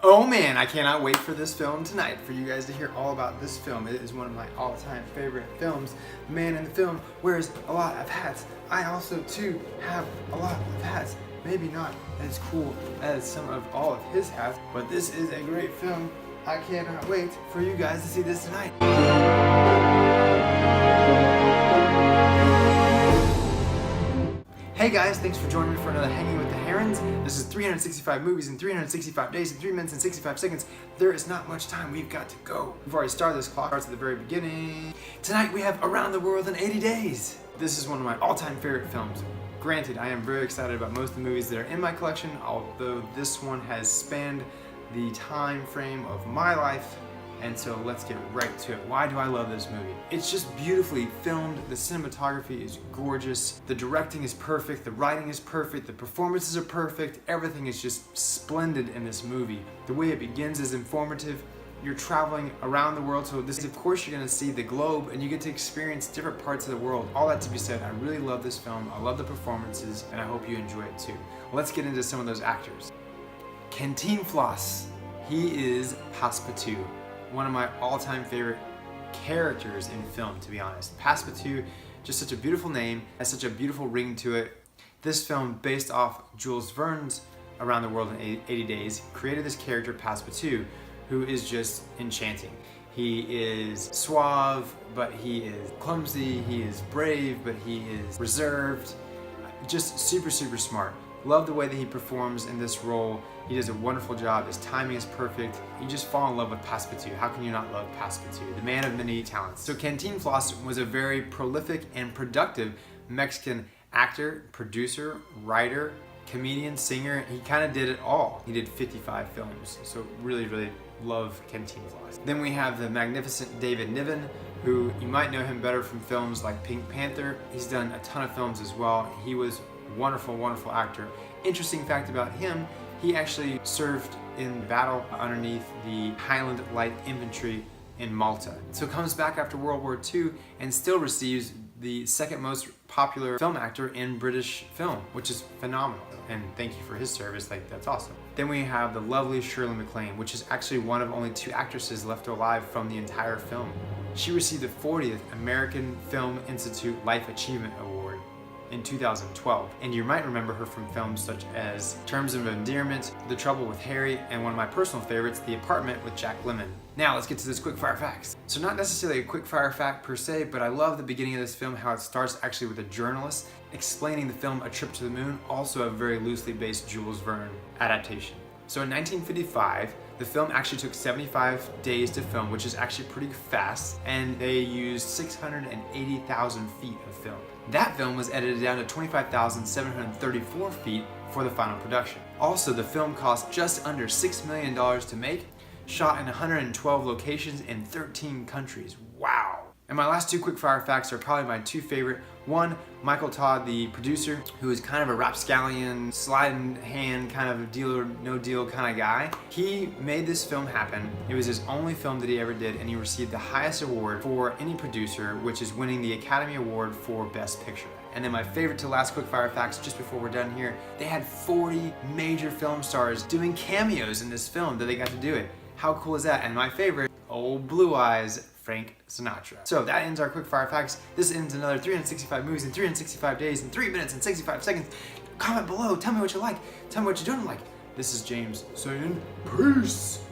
Oh man, I cannot wait for this film tonight, for you guys to hear all about this film. It is one of my all-time favorite films. The man in the film wears a lot of hats. I also too have a lot of hats. Maybe not as cool as some of all of his hats, but this is a great film. I cannot wait for you guys to see this tonight. Hey guys, thanks for joining me for another Hanging with the Herons. This is 365 movies in 365 days in 3 minutes and 65 seconds. There is not much time, we've got to go. We've already started this clock, starts at the very beginning. Tonight we have Around the World in 80 Days. This is one of my all-time favorite films. Granted, I am very excited about most of the movies that are in my collection, although this one has spanned the time frame of my life. And so let's get right to it. Why do I love this movie? It's just beautifully filmed. The cinematography is gorgeous. The directing is perfect. The writing is perfect. The performances are perfect. Everything is just splendid in this movie. The way it begins is informative. You're traveling around the world, so this is, of course, you're gonna see the globe and you get to experience different parts of the world. All that to be said, I really love this film. I love the performances and I hope you enjoy it too. Let's get into some of those actors. Cantinflas. He is Passepartout. One of my all-time favorite characters in film, to be honest. Passepartout, just such a beautiful name, has such a beautiful ring to it. This film, based off Jules Verne's Around the World in 80 Days, created this character, Passepartout, who is just enchanting. He is suave, but he is clumsy. He is brave, but he is reserved. Just super, super smart. Love the way that he performs in this role. He does a wonderful job. His timing is perfect. You just fall in love with Passepartout. How can you not love Passepartout? The man of many talents. So Cantinflas was a very prolific and productive Mexican actor, producer, writer, comedian, singer. He kind of did it all. He did 55 films. So really, really love Cantinflas. Then we have the magnificent David Niven, who you might know him better from films like Pink Panther. He's done a ton of films as well. He was wonderful, wonderful actor. Interesting fact about him, he actually served in battle underneath the Highland Light Infantry in Malta. So comes back after World War II and still receives the second most popular film actor in British film, which is phenomenal. And thank you for his service, that's awesome. Then we have the lovely Shirley MacLaine, which is actually one of only 2 actresses left alive from the entire film. She received the 40th American Film Institute Life Achievement Award in 2012. And you might remember her from films such as Terms of Endearment, The Trouble with Harry, and one of my personal favorites, The Apartment with Jack Lemmon. Now let's get to this quick fire facts. So not necessarily a quick fire fact per se, but I love the beginning of this film, how it starts actually with a journalist explaining the film A Trip to the Moon, also a very loosely based Jules Verne adaptation. So in 1955, the film actually took 75 days to film, which is actually pretty fast, and they used 680,000 feet of film. That film was edited down to 25,734 feet for the final production. Also, the film cost just under $6 million to make, shot in 112 locations in 13 countries. Wow! And my last 2 quick fire facts are probably my 2 favorite. One, Michael Todd, the producer, who is kind of a rapscallion, sliding hand kind of deal or no deal kind of guy. He made this film happen. It was his only film that he ever did, and he received the highest award for any producer, which is winning the Academy Award for Best Picture. And then my favorite to last quick fire facts, just before we're done here, they had 40 major film stars doing cameos in this film that they got to do it. How cool is that? And my favorite, old Blue Eyes, Frank Sinatra. So that ends our quick fire facts. This ends another 365 movies in 365 days in 3 minutes and 65 seconds. Comment below, tell me what you like, tell me what you don't like. This is James saying peace.